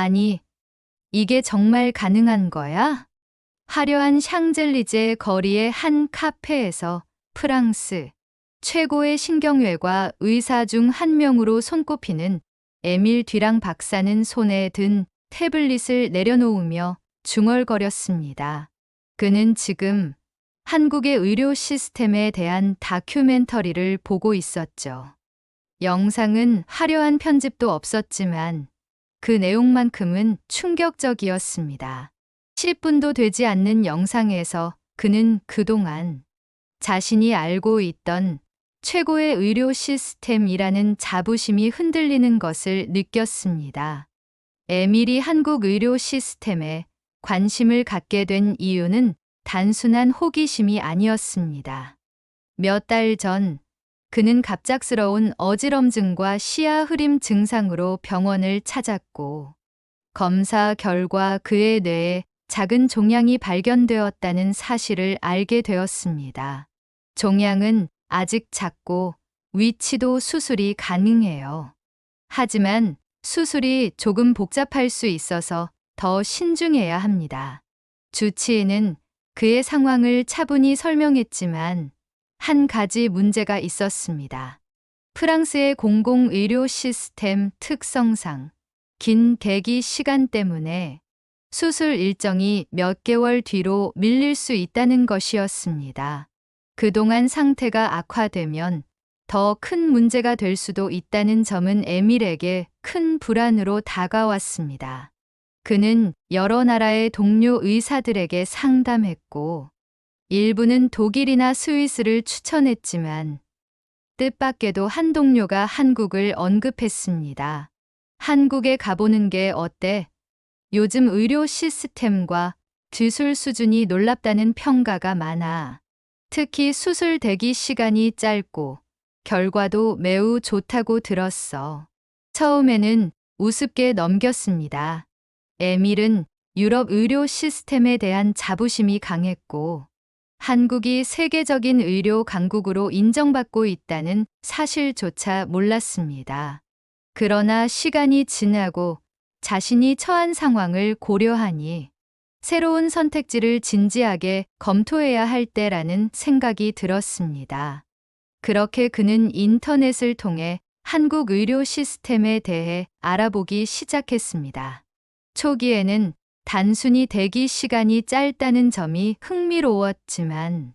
아니, 이게 정말 가능한 거야? 화려한 샹젤리제 거리의 한 카페에서 프랑스 최고의 신경외과 의사 중 한 명으로 손꼽히는 에밀 듀랑 박사는 손에 든 태블릿을 내려놓으며 중얼거렸습니다. 그는 지금 한국의 의료 시스템에 대한 다큐멘터리를 보고 있었죠. 영상은 화려한 편집도 없었지만 그 내용만큼은 충격적이었습니다. 10분도 되지 않는 영상에서 그는 그동안 자신이 알고 있던 최고의 의료 시스템이라는 자부심이 흔들리는 것을 느꼈습니다. 에밀이 한국 의료 시스템에 관심을 갖게 된 이유는 단순한 호기심이 아니었습니다. 몇 달 전, 그는 갑작스러운 어지럼증과 시야 흐림 증상으로 병원을 찾았고, 검사 결과 그의 뇌에 작은 종양이 발견되었다는 사실을 알게 되었습니다. 종양은 아직 작고 위치도 수술이 가능해요. 하지만 수술이 조금 복잡할 수 있어서 더 신중해야 합니다. 주치의는 그의 상황을 차분히 설명했지만 한 가지 문제가 있었습니다. 프랑스의 공공의료 시스템 특성상 긴 대기 시간 때문에 수술 일정이 몇 개월 뒤로 밀릴 수 있다는 것이었습니다. 그동안 상태가 악화되면 더 큰 문제가 될 수도 있다는 점은 에밀에게 큰 불안으로 다가왔습니다. 그는 여러 나라의 동료 의사들에게 상담했고, 일부는 독일이나 스위스를 추천했지만, 뜻밖에도 한 동료가 한국을 언급했습니다. 한국에 가보는 게 어때? 요즘 의료 시스템과 기술 수준이 놀랍다는 평가가 많아. 특히 수술 대기 시간이 짧고 결과도 매우 좋다고 들었어. 처음에는 우습게 넘겼습니다. 에밀은 유럽 의료 시스템에 대한 자부심이 강했고, 한국이 세계적인 의료 강국으로 인정받고 있다는 사실조차 몰랐습니다. 그러나 시간이 지나고 자신이 처한 상황을 고려하니 새로운 선택지를 진지하게 검토해야 할 때라는 생각이 들었습니다. 그렇게 그는 인터넷을 통해 한국 의료 시스템에 대해 알아보기 시작했습니다. 초기에는 단순히 대기 시간이 짧다는 점이 흥미로웠지만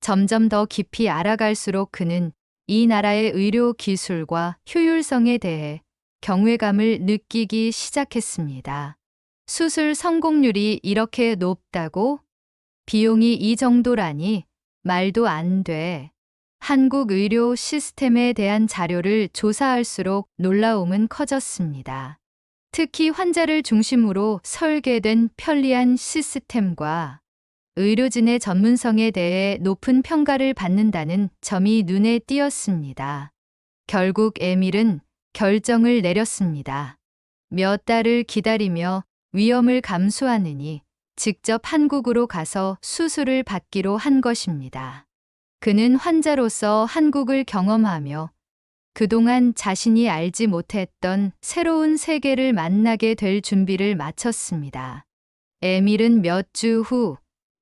점점 더 깊이 알아갈수록 그는 이 나라의 의료 기술과 효율성에 대해 경외감을 느끼기 시작했습니다. 수술 성공률이 이렇게 높다고? 비용이 이 정도라니 말도 안 돼. 한국 의료 시스템에 대한 자료를 조사할수록 놀라움은 커졌습니다. 특히 환자를 중심으로 설계된 편리한 시스템과 의료진의 전문성에 대해 높은 평가를 받는다는 점이 눈에 띄었습니다. 결국 에밀은 결정을 내렸습니다. 몇 달을 기다리며 위험을 감수하느니 직접 한국으로 가서 수술을 받기로 한 것입니다. 그는 환자로서 한국을 경험하며 그동안 자신이 알지 못했던 새로운 세계를 만나게 될 준비를 마쳤습니다. 에밀은 몇 주 후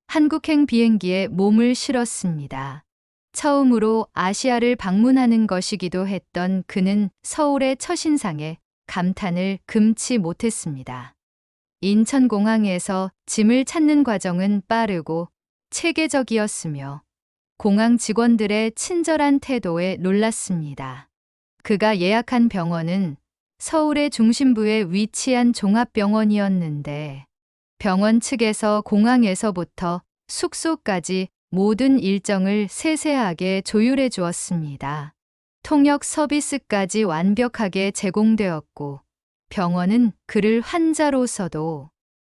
한국행 비행기에 몸을 실었습니다. 처음으로 아시아를 방문하는 것이기도 했던 그는 서울의 첫인상에 감탄을 금치 못했습니다. 인천공항에서 짐을 찾는 과정은 빠르고 체계적이었으며 공항 직원들의 친절한 태도에 놀랐습니다. 그가 예약한 병원은 서울의 중심부에 위치한 종합병원이었는데 병원 측에서 공항에서부터 숙소까지 모든 일정을 세세하게 조율해 주었습니다. 통역 서비스까지 완벽하게 제공되었고 병원은 그를 환자로서도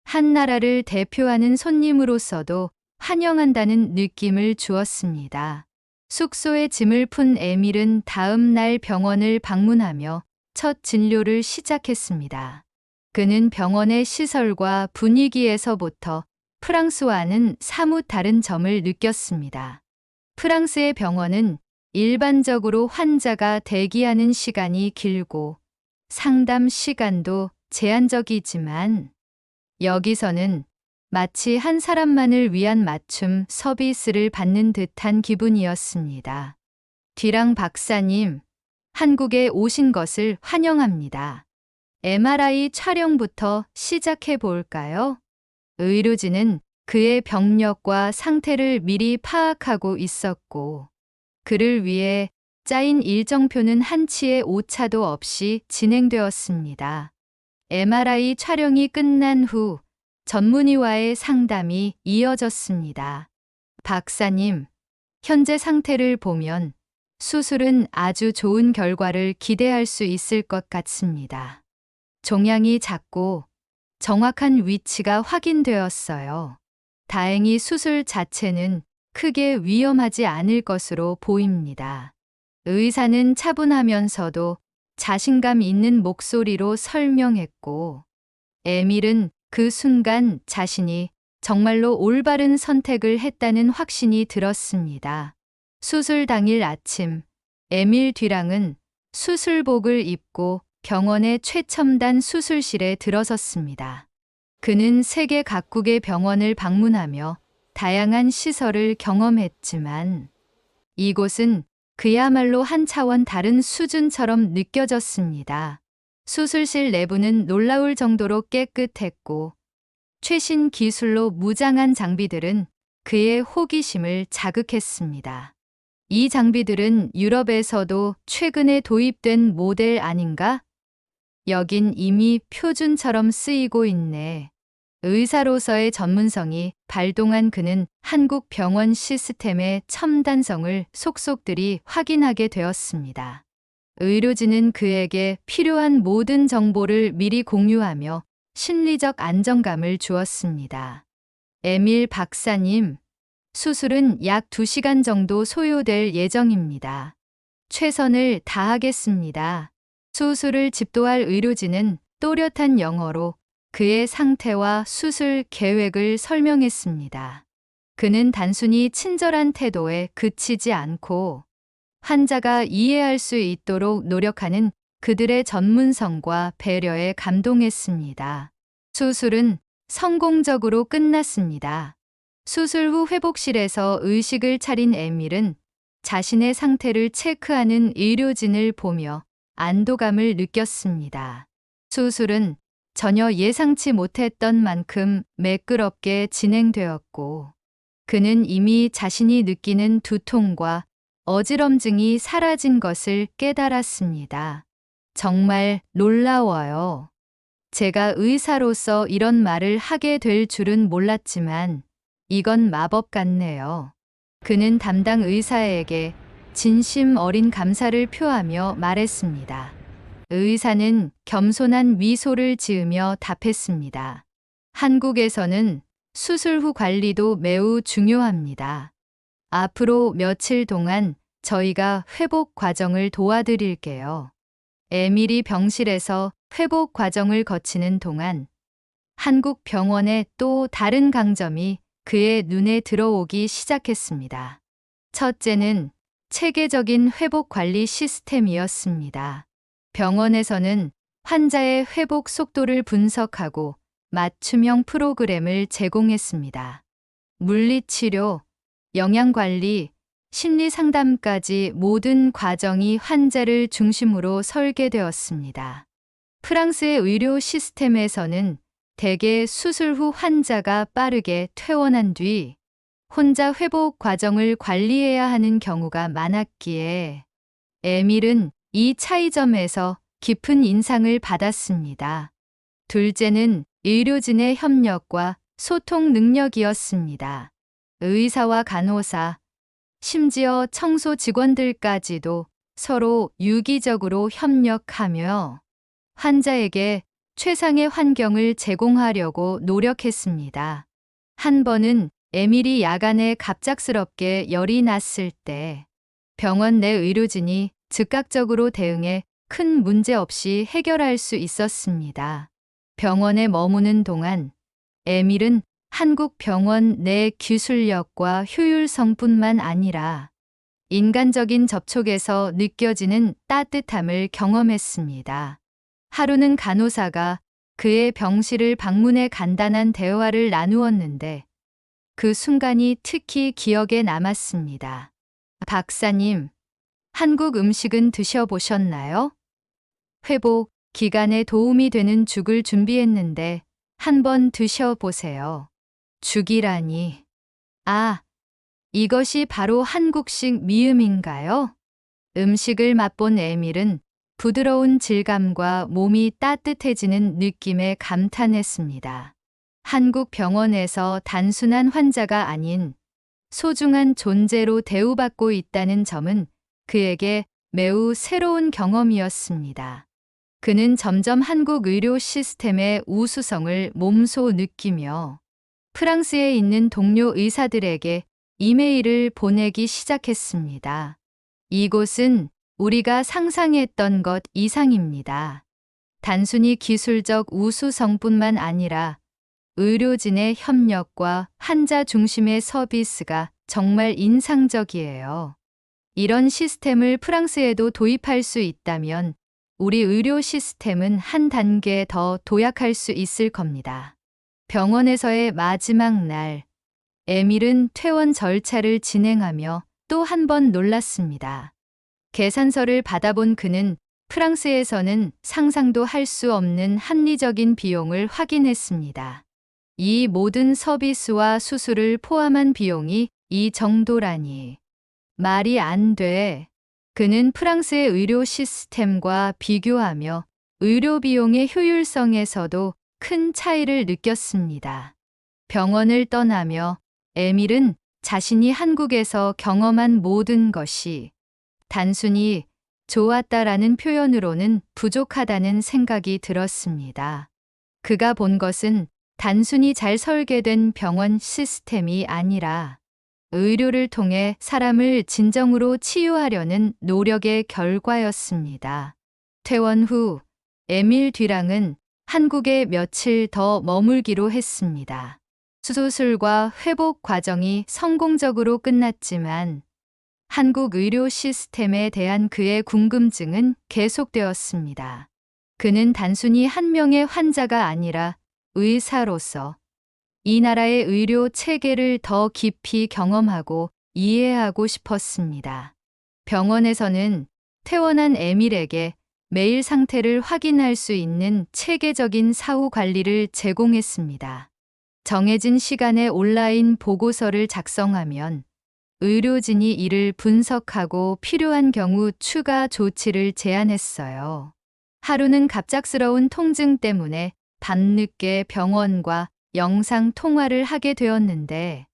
한 나라를 대표하는 손님으로서도 환영한다는 느낌을 주었습니다. 숙소에 짐을 푼 에밀은 다음 날 병원을 방문하며 첫 진료를 시작했습니다. 그는 병원의 시설과 분위기에서부터 프랑스와는 사뭇 다른 점을 느꼈습니다. 프랑스의 병원은 일반적으로 환자가 대기하는 시간이 길고 상담 시간도 제한적이지만 여기서는 마치 한 사람만을 위한 맞춤 서비스를 받는 듯한 기분이었습니다. 뒤랑 박사님, 한국에 오신 것을 환영합니다. MRI 촬영부터 시작해 볼까요? 의료진은 그의 병력과 상태를 미리 파악하고 있었고, 그를 위해 짜인 일정표는 한치의 오차도 없이 진행되었습니다. MRI 촬영이 끝난 후 전문의와의 상담이 이어졌습니다. 박사님, 현재 상태를 보면 수술은 아주 좋은 결과를 기대할 수 있을 것 같습니다. 종양이 작고 정확한 위치가 확인되었어요. 다행히 수술 자체는 크게 위험하지 않을 것으로 보입니다. 의사는 차분하면서도 자신감 있는 목소리로 설명했고, 에밀은 그 순간 자신이 정말로 올바른 선택을 했다는 확신이 들었습니다. 수술 당일 아침, 에밀 뒤랑은 수술복을 입고 병원의 최첨단 수술실에 들어섰습니다. 그는 세계 각국의 병원을 방문하며 다양한 시설을 경험했지만 이곳은 그야말로 한 차원 다른 수준처럼 느껴졌습니다. 수술실 내부는 놀라울 정도로 깨끗했고 최신 기술로 무장한 장비들은 그의 호기심을 자극했습니다. 이 장비들은 유럽에서도 최근에 도입된 모델 아닌가? 여긴 이미 표준처럼 쓰이고 있네. 의사로서의 전문성이 발동한 그는 한국 병원 시스템의 첨단성을 속속들이 확인하게 되었습니다. 의료진은 그에게 필요한 모든 정보를 미리 공유하며 심리적 안정감을 주었습니다. 에밀 박사님, 수술은 약 2시간 정도 소요될 예정입니다. 최선을 다하겠습니다. 수술을 집도할 의료진은 또렷한 영어로 그의 상태와 수술 계획을 설명했습니다. 그는 단순히 친절한 태도에 그치지 않고 환자가 이해할 수 있도록 노력하는 그들의 전문성과 배려에 감동했습니다. 수술은 성공적으로 끝났습니다. 수술 후 회복실에서 의식을 차린 에밀은 자신의 상태를 체크하는 의료진을 보며 안도감을 느꼈습니다. 수술은 전혀 예상치 못했던 만큼 매끄럽게 진행되었고, 그는 이미 자신이 느끼는 두통과 어지럼증이 사라진 것을 깨달았습니다. 정말 놀라워요. 제가 의사로서 이런 말을 하게 될 줄은 몰랐지만 이건 마법 같네요. 그는 담당 의사에게 진심 어린 감사를 표하며 말했습니다. 의사는 겸손한 미소를 지으며 답했습니다. 한국에서는 수술 후 관리도 매우 중요합니다. 앞으로 며칠 동안 저희가 회복 과정을 도와드릴게요. 에밀이 병실에서 회복 과정을 거치는 동안 한국 병원의 또 다른 강점이 그의 눈에 들어오기 시작했습니다. 첫째는 체계적인 회복 관리 시스템이었습니다. 병원에서는 환자의 회복 속도를 분석하고 맞춤형 프로그램을 제공했습니다. 물리치료, 영양관리, 심리상담까지 모든 과정이 환자를 중심으로 설계되었습니다. 프랑스의 의료 시스템에서는 대개 수술 후 환자가 빠르게 퇴원한 뒤 혼자 회복 과정을 관리해야 하는 경우가 많았기에 에밀은 이 차이점에서 깊은 인상을 받았습니다. 둘째는 의료진의 협력과 소통 능력이었습니다. 의사와 간호사, 심지어 청소 직원들까지도 서로 유기적으로 협력하며 환자에게 최상의 환경을 제공하려고 노력했습니다. 한 번은 에밀이 야간에 갑작스럽게 열이 났을 때 병원 내 의료진이 즉각적으로 대응해 큰 문제 없이 해결할 수 있었습니다. 병원에 머무는 동안 에밀은 한국 병원 내 기술력과 효율성뿐만 아니라 인간적인 접촉에서 느껴지는 따뜻함을 경험했습니다. 하루는 간호사가 그의 병실을 방문해 간단한 대화를 나누었는데 그 순간이 특히 기억에 남았습니다. 박사님, 한국 음식은 드셔보셨나요? 회복 기간에 도움이 되는 죽을 준비했는데 한번 드셔보세요. 죽이라니. 아, 이것이 바로 한국식 미음인가요? 음식을 맛본 에밀은 부드러운 질감과 몸이 따뜻해지는 느낌에 감탄했습니다. 한국 병원에서 단순한 환자가 아닌 소중한 존재로 대우받고 있다는 점은 그에게 매우 새로운 경험이었습니다. 그는 점점 한국 의료 시스템의 우수성을 몸소 느끼며 프랑스에 있는 동료 의사들에게 이메일을 보내기 시작했습니다. 이곳은 우리가 상상했던 것 이상입니다. 단순히 기술적 우수성뿐만 아니라 의료진의 협력과 환자 중심의 서비스가 정말 인상적이에요. 이런 시스템을 프랑스에도 도입할 수 있다면 우리 의료 시스템은 한 단계 더 도약할 수 있을 겁니다. 병원에서의 마지막 날, 에밀은 퇴원 절차를 진행하며 또 한 번 놀랐습니다. 계산서를 받아본 그는 프랑스에서는 상상도 할 수 없는 합리적인 비용을 확인했습니다. 이 모든 서비스와 수술을 포함한 비용이 이 정도라니. 말이 안 돼. 그는 프랑스의 의료 시스템과 비교하며 의료 비용의 효율성에서도 큰 차이를 느꼈습니다. 병원을 떠나며 에밀은 자신이 한국에서 경험한 모든 것이 단순히 좋았다라는 표현으로는 부족하다는 생각이 들었습니다. 그가 본 것은 단순히 잘 설계된 병원 시스템이 아니라 의료를 통해 사람을 진정으로 치유하려는 노력의 결과였습니다. 퇴원 후 에밀 듀랑은 한국에 며칠 더 머물기로 했습니다. 수술과 회복 과정이 성공적으로 끝났지만 한국 의료 시스템에 대한 그의 궁금증은 계속되었습니다. 그는 단순히 한 명의 환자가 아니라 의사로서 이 나라의 의료 체계를 더 깊이 경험하고 이해하고 싶었습니다. 병원에서는 퇴원한 에밀에게 매일 상태를 확인할 수 있는 체계적인 사후 관리를 제공했습니다. 정해진 시간에 온라인 보고서를 작성하면 의료진이 이를 분석하고 필요한 경우 추가 조치를 제안했어요. 하루는 갑작스러운 통증 때문에 밤늦게 병원과 영상 통화를 하게 되었는데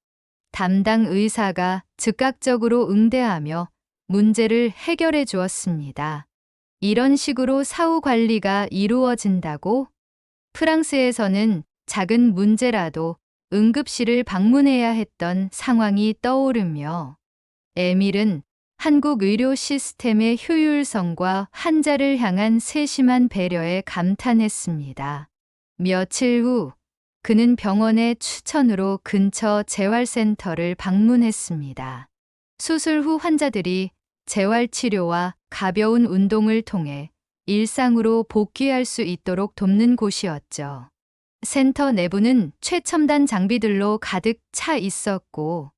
담당 의사가 즉각적으로 응대하며 문제를 해결해 주었습니다. 이런 식으로 사후 관리가 이루어진다고? 프랑스에서는 작은 문제라도 응급실을 방문해야 했던 상황이 떠오르며 에밀은 한국 의료 시스템의 효율성과 환자를 향한 세심한 배려에 감탄했습니다. 며칠 후 그는 병원의 추천으로 근처 재활센터를 방문했습니다. 수술 후 환자들이 재활치료와 가벼운 운동을 통해 일상으로 복귀할 수 있도록 돕는 곳이었죠. 센터 내부는 최첨단 장비들로 가득 차 있었고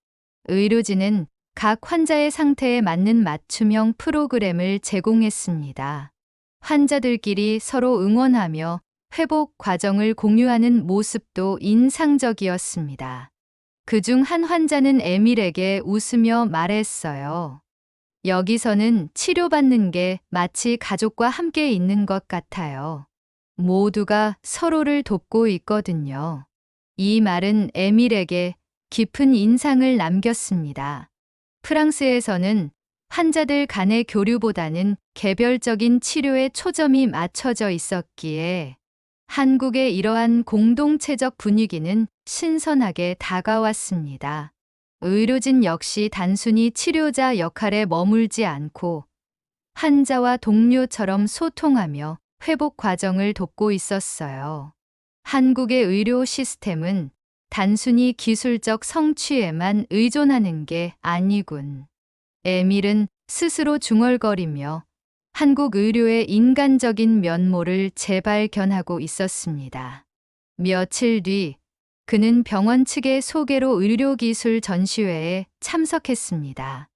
의료진은 각 환자의 상태에 맞는 맞춤형 프로그램을 제공했습니다. 환자들끼리 서로 응원하며 회복 과정을 공유하는 모습도 인상적이었습니다. 그중 한 환자는 에밀에게 웃으며 말했어요. 여기서는 치료받는 게 마치 가족과 함께 있는 것 같아요. 모두가 서로를 돕고 있거든요. 이 말은 에밀에게 깊은 인상을 남겼습니다. 프랑스에서는 환자들 간의 교류보다는 개별적인 치료에 초점이 맞춰져 있었기에 한국의 이러한 공동체적 분위기는 신선하게 다가왔습니다. 의료진 역시 단순히 치료자 역할에 머물지 않고 환자와 동료처럼 소통하며 회복 과정을 돕고 있었어요. 한국의 의료 시스템은 단순히 기술적 성취에만 의존하는 게 아니군. 에밀은 스스로 중얼거리며 한국 의료의 인간적인 면모를 재발견하고 있었습니다. 며칠 뒤 그는 병원 측의 소개로 의료기술 전시회에 참석했습니다.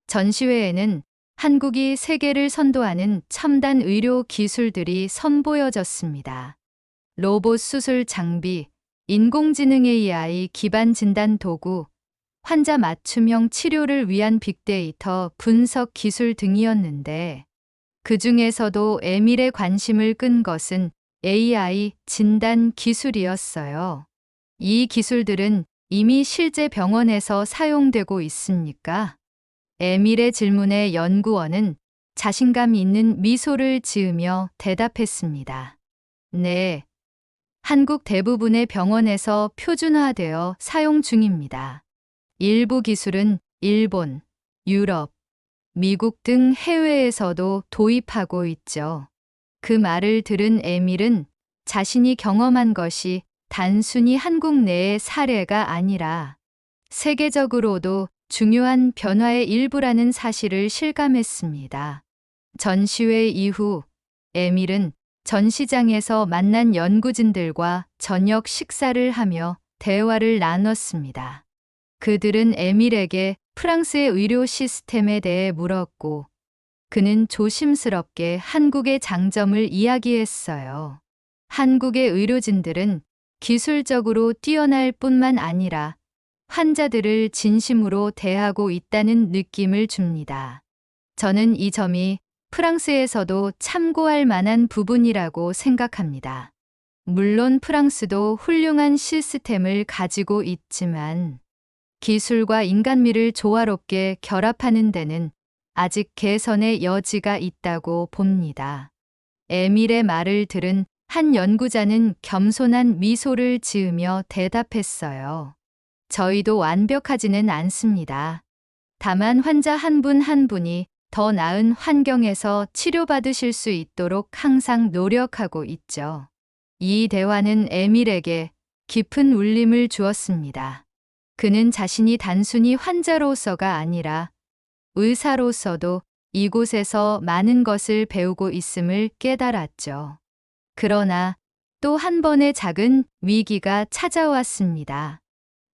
전시회에는 한국이 세계를 선도하는 첨단 의료 기술들이 선보여졌습니다. 로봇 수술 장비, 인공지능 AI 기반 진단 도구, 환자 맞춤형 치료를 위한 빅데이터 분석 기술 등이었는데, 그 중에서도 에밀의 관심을 끈 것은 AI 진단 기술이었어요. 이 기술들은 이미 실제 병원에서 사용되고 있습니까? 에밀의 질문에 연구원은 자신감 있는 미소를 지으며 대답했습니다. 네. 한국 대부분의 병원에서 표준화되어 사용 중입니다. 일부 기술은 일본, 유럽, 미국 등 해외에서도 도입하고 있죠. 그 말을 들은 에밀은 자신이 경험한 것이 단순히 한국 내의 사례가 아니라 세계적으로도 중요한 변화의 일부라는 사실을 실감했습니다. 전시회 이후 에밀은 전시장에서 만난 연구진들과 저녁 식사를 하며 대화를 나눴습니다. 그들은 에밀에게 프랑스의 의료 시스템에 대해 물었고, 그는 조심스럽게 한국의 장점을 이야기했어요. 한국의 의료진들은 기술적으로 뛰어날 뿐만 아니라 환자들을 진심으로 대하고 있다는 느낌을 줍니다. 저는 이 점이 프랑스에서도 참고할 만한 부분이라고 생각합니다. 물론 프랑스도 훌륭한 시스템을 가지고 있지만 기술과 인간미를 조화롭게 결합하는 데는 아직 개선의 여지가 있다고 봅니다. 에밀의 말을 들은 한 연구자는 겸손한 미소를 지으며 대답했어요. 저희도 완벽하지는 않습니다. 다만 환자 한 분 한 분이 더 나은 환경에서 치료받으실 수 있도록 항상 노력하고 있죠. 이 대화는 에밀에게 깊은 울림을 주었습니다. 그는 자신이 단순히 환자로서가 아니라 의사로서도 이곳에서 많은 것을 배우고 있음을 깨달았죠. 그러나 또 한 번의 작은 위기가 찾아왔습니다.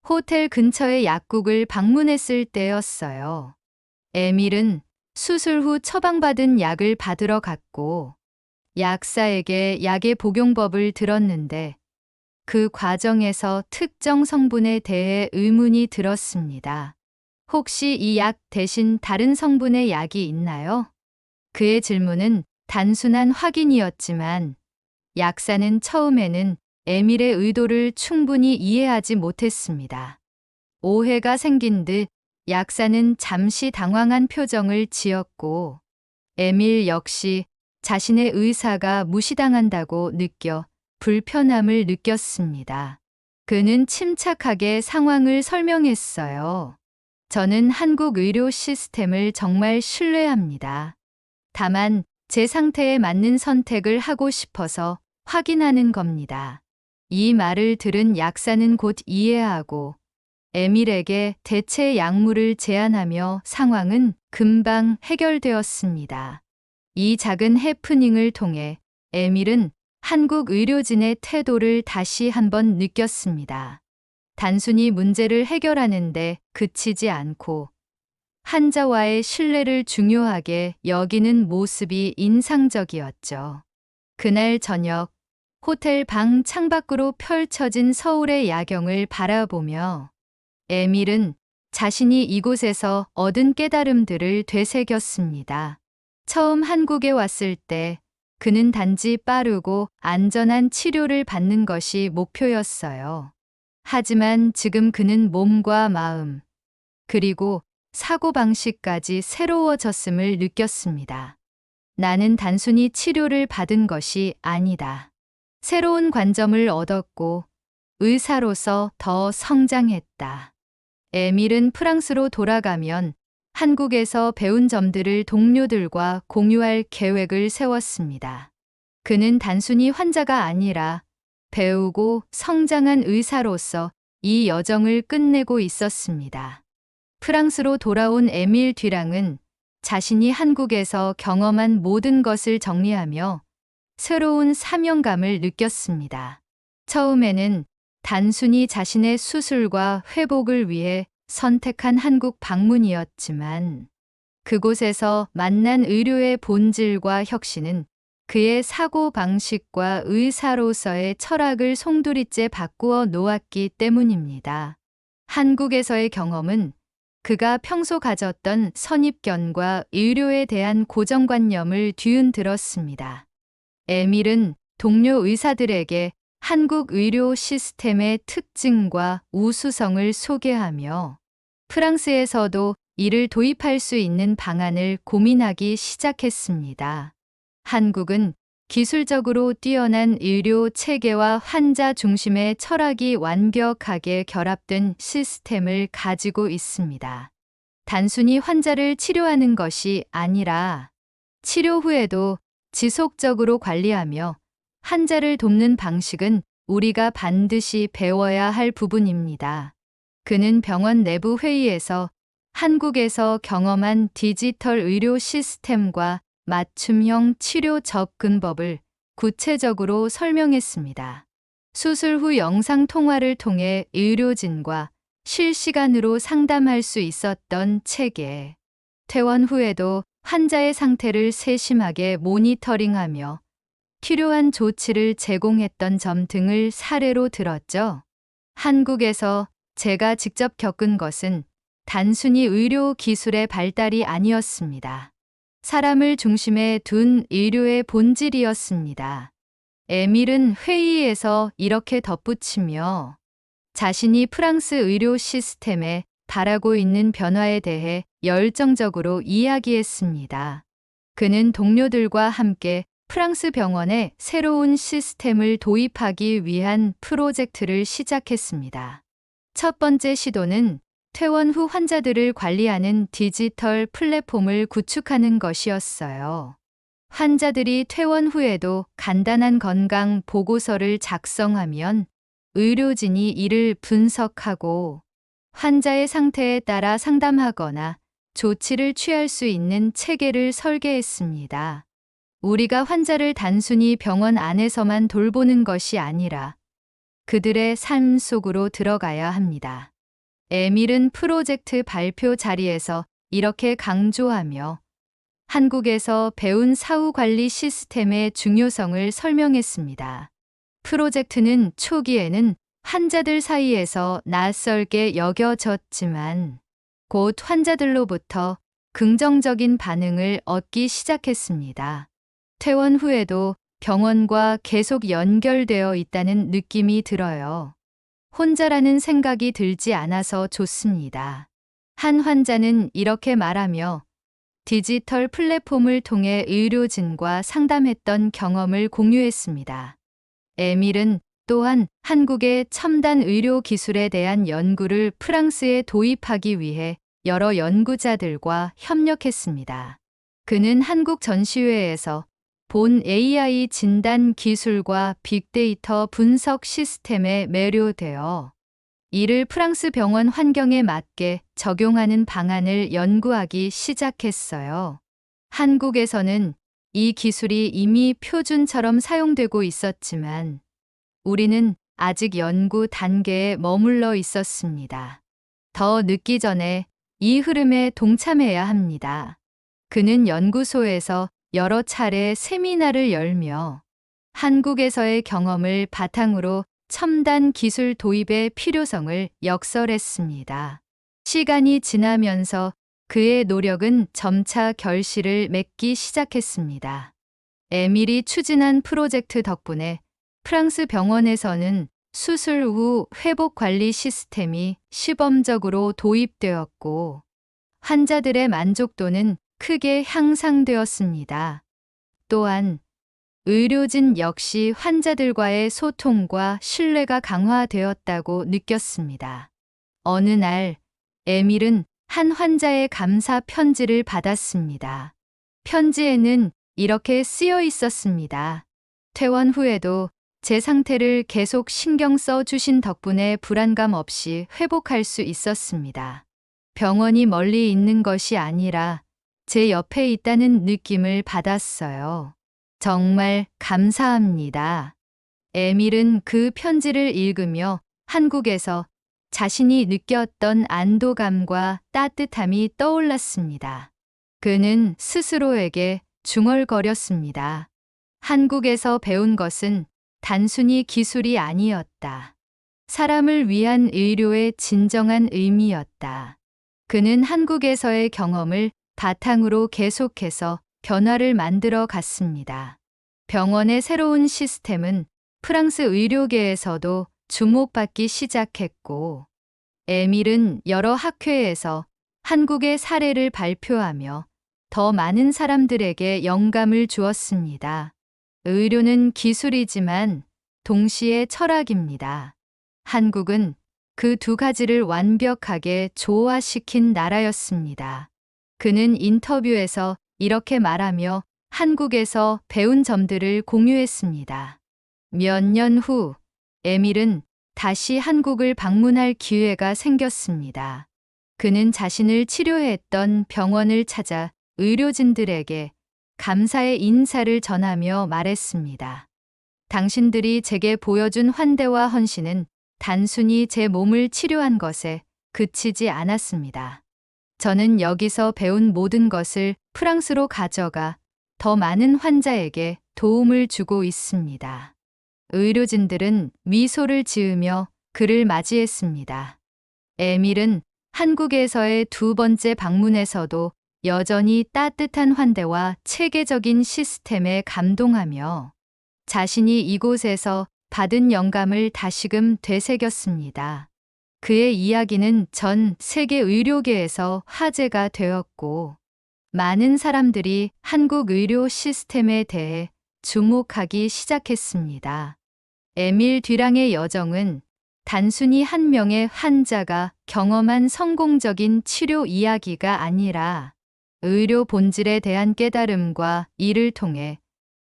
호텔 근처의 약국을 방문했을 때였어요. 에밀은 수술 후 처방받은 약을 받으러 갔고, 약사에게 약의 복용법을 들었는데 그 과정에서 특정 성분에 대해 의문이 들었습니다. 혹시 이 약 대신 다른 성분의 약이 있나요? 그의 질문은 단순한 확인이었지만 약사는 처음에는 에밀의 의도를 충분히 이해하지 못했습니다. 오해가 생긴 듯 약사는 잠시 당황한 표정을 지었고, 에밀 역시 자신의 의사가 무시당한다고 느껴 불편함을 느꼈습니다. 그는 침착하게 상황을 설명했어요. 저는 한국 의료 시스템을 정말 신뢰합니다. 다만 제 상태에 맞는 선택을 하고 싶어서 확인하는 겁니다. 이 말을 들은 약사는 곧 이해하고 에밀에게 대체 약물을 제안하며 상황은 금방 해결되었습니다. 이 작은 해프닝을 통해 에밀은 한국 의료진의 태도를 다시 한번 느꼈습니다. 단순히 문제를 해결하는데 그치지 않고 환자와의 신뢰를 중요하게 여기는 모습이 인상적이었죠. 그날 저녁, 호텔 방 창밖으로 펼쳐진 서울의 야경을 바라보며 에밀은 자신이 이곳에서 얻은 깨달음들을 되새겼습니다. 처음 한국에 왔을 때 그는 단지 빠르고 안전한 치료를 받는 것이 목표였어요. 하지만 지금 그는 몸과 마음, 그리고 사고방식까지 새로워졌음을 느꼈습니다. 나는 단순히 치료를 받은 것이 아니다. 새로운 관점을 얻었고 의사로서 더 성장했다. 에밀은 프랑스로 돌아가면 한국에서 배운 점들을 동료들과 공유할 계획을 세웠습니다. 그는 단순히 환자가 아니라 배우고 성장한 의사로서 이 여정을 끝내고 있었습니다. 프랑스로 돌아온 에밀 듀랑은 자신이 한국에서 경험한 모든 것을 정리하며 새로운 사명감을 느꼈습니다. 처음에는 단순히 자신의 수술과 회복을 위해 선택한 한국 방문이었지만 그곳에서 만난 의료의 본질과 혁신은 그의 사고방식과 의사로서의 철학을 송두리째 바꾸어 놓았기 때문입니다. 한국에서의 경험은 그가 평소 가졌던 선입견과 의료에 대한 고정관념을 뒤흔들었습니다. 에밀은 동료 의사들에게 한국 의료 시스템의 특징과 우수성을 소개하며 프랑스에서도 이를 도입할 수 있는 방안을 고민하기 시작했습니다. 한국은 기술적으로 뛰어난 의료 체계와 환자 중심의 철학이 완벽하게 결합된 시스템을 가지고 있습니다. 단순히 환자를 치료하는 것이 아니라 치료 후에도 지속적으로 관리하며 환자를 돕는 방식은 우리가 반드시 배워야 할 부분입니다. 그는 병원 내부 회의에서 한국에서 경험한 디지털 의료 시스템과 맞춤형 치료 접근법을 구체적으로 설명했습니다. 수술 후 영상 통화를 통해 의료진과 실시간으로 상담할 수 있었던 체계, 퇴원 후에도 환자의 상태를 세심하게 모니터링하며 필요한 조치를 제공했던 점 등을 사례로 들었죠. 한국에서 제가 직접 겪은 것은 단순히 의료 기술의 발달이 아니었습니다. 사람을 중심에 둔 의료의 본질이었습니다. 에밀은 회의에서 이렇게 덧붙이며 자신이 프랑스 의료 시스템에 바라고 있는 변화에 대해 열정적으로 이야기했습니다. 그는 동료들과 함께 프랑스 병원에 새로운 시스템을 도입하기 위한 프로젝트를 시작했습니다. 첫 번째 시도는 퇴원 후 환자들을 관리하는 디지털 플랫폼을 구축하는 것이었어요. 환자들이 퇴원 후에도 간단한 건강 보고서를 작성하면 의료진이 이를 분석하고 환자의 상태에 따라 상담하거나 조치를 취할 수 있는 체계를 설계했습니다. 우리가 환자를 단순히 병원 안에서만 돌보는 것이 아니라 그들의 삶 속으로 들어가야 합니다. 에밀은 프로젝트 발표 자리에서 이렇게 강조하며 한국에서 배운 사후 관리 시스템의 중요성을 설명했습니다. 프로젝트는 초기에는 환자들 사이에서 낯설게 여겨졌지만 곧 환자들로부터 긍정적인 반응을 얻기 시작했습니다. 퇴원 후에도 병원과 계속 연결되어 있다는 느낌이 들어요. 혼자라는 생각이 들지 않아서 좋습니다. 한 환자는 이렇게 말하며 디지털 플랫폼을 통해 의료진과 상담했던 경험을 공유했습니다. 에밀은 또한 한국의 첨단 의료 기술에 대한 연구를 프랑스에 도입하기 위해 여러 연구자들과 협력했습니다. 그는 한국 전시회에서 본 AI 진단 기술과 빅데이터 분석 시스템에 매료되어 이를 프랑스 병원 환경에 맞게 적용하는 방안을 연구하기 시작했어요. 한국에서는 이 기술이 이미 표준처럼 사용되고 있었지만 우리는 아직 연구 단계에 머물러 있었습니다. 더 늦기 전에 이 흐름에 동참해야 합니다. 그는 연구소에서 여러 차례 세미나를 열며 한국에서의 경험을 바탕으로 첨단 기술 도입의 필요성을 역설했습니다. 시간이 지나면서 그의 노력은 점차 결실을 맺기 시작했습니다. 에밀이 추진한 프로젝트 덕분에 프랑스 병원에서는 수술 후 회복 관리 시스템이 시범적으로 도입되었고 환자들의 만족도는 크게 향상되었습니다. 또한 의료진 역시 환자들과의 소통과 신뢰가 강화되었다고 느꼈습니다. 어느 날 에밀은 한 환자의 감사 편지를 받았습니다. 편지에는 이렇게 쓰여 있었습니다. 퇴원 후에도 제 상태를 계속 신경 써 주신 덕분에 불안감 없이 회복할 수 있었습니다. 병원이 멀리 있는 것이 아니라 제 옆에 있다는 느낌을 받았어요. 정말 감사합니다. 에밀은 그 편지를 읽으며 한국에서 자신이 느꼈던 안도감과 따뜻함이 떠올랐습니다. 그는 스스로에게 중얼거렸습니다. 한국에서 배운 것은 단순히 기술이 아니었다. 사람을 위한 의료의 진정한 의미였다. 그는 한국에서의 경험을 바탕으로 계속해서 변화를 만들어 갔습니다. 병원의 새로운 시스템은 프랑스 의료계에서도 주목받기 시작했고, 에밀은 여러 학회에서 한국의 사례를 발표하며 더 많은 사람들에게 영감을 주었습니다. 의료는 기술이지만 동시에 철학입니다. 한국은 그 두 가지를 완벽하게 조화시킨 나라였습니다. 그는 인터뷰에서 이렇게 말하며 한국에서 배운 점들을 공유했습니다. 몇 년 후, 에밀은 다시 한국을 방문할 기회가 생겼습니다. 그는 자신을 치료했던 병원을 찾아 의료진들에게 감사의 인사를 전하며 말했습니다. 당신들이 제게 보여준 환대와 헌신은 단순히 제 몸을 치료한 것에 그치지 않았습니다. 저는 여기서 배운 모든 것을 프랑스로 가져가 더 많은 환자에게 도움을 주고 있습니다. 의료진들은 미소를 지으며 그를 맞이했습니다. 에밀은 한국에서의 두 번째 방문에서도 여전히 따뜻한 환대와 체계적인 시스템에 감동하며 자신이 이곳에서 받은 영감을 다시금 되새겼습니다. 그의 이야기는 전 세계 의료계에서 화제가 되었고, 많은 사람들이 한국 의료 시스템에 대해 주목하기 시작했습니다. 에밀 듀랑의 여정은 단순히 한 명의 환자가 경험한 성공적인 치료 이야기가 아니라 의료 본질에 대한 깨달음과 이를 통해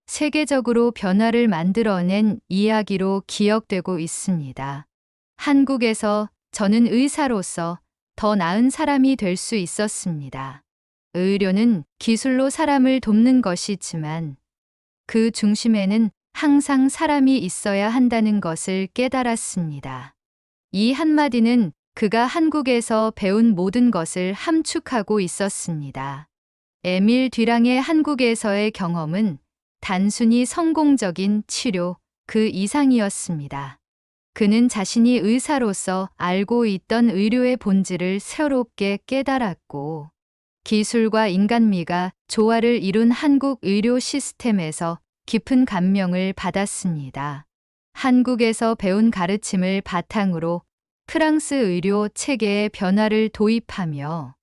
세계적으로 변화를 만들어낸 이야기로 기억되고 있습니다. 한국에서 저는 의사로서 더 나은 사람이 될 수 있었습니다. 의료는 기술로 사람을 돕는 것이지만 그 중심에는 항상 사람이 있어야 한다는 것을 깨달았습니다. 이 한마디는 그가 한국에서 배운 모든 것을 함축하고 있었습니다. 에밀 듀랑의 한국에서의 경험은 단순히 성공적인 치료 그 이상이었습니다. 그는 자신이 의사로서 알고 있던 의료의 본질을 새롭게 깨달았고, 기술과 인간미가 조화를 이룬 한국 의료 시스템에서 깊은 감명을 받았습니다. 한국에서 배운 가르침을 바탕으로 프랑스 의료 체계의 변화를 도입하며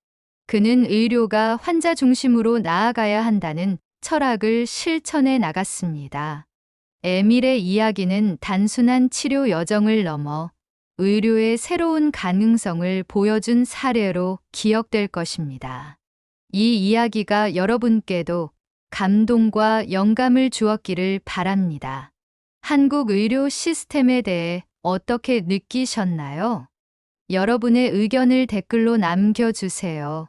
그는 의료가 환자 중심으로 나아가야 한다는 철학을 실천해 나갔습니다. 에밀의 이야기는 단순한 치료 여정을 넘어 의료의 새로운 가능성을 보여준 사례로 기억될 것입니다. 이 이야기가 여러분께도 감동과 영감을 주었기를 바랍니다. 한국 의료 시스템에 대해 어떻게 느끼셨나요? 여러분의 의견을 댓글로 남겨주세요.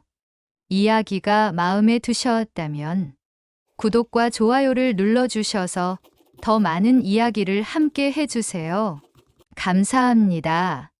이야기가 마음에 드셨다면 구독과 좋아요를 눌러주셔서 더 많은 이야기를 함께 해주세요. 감사합니다.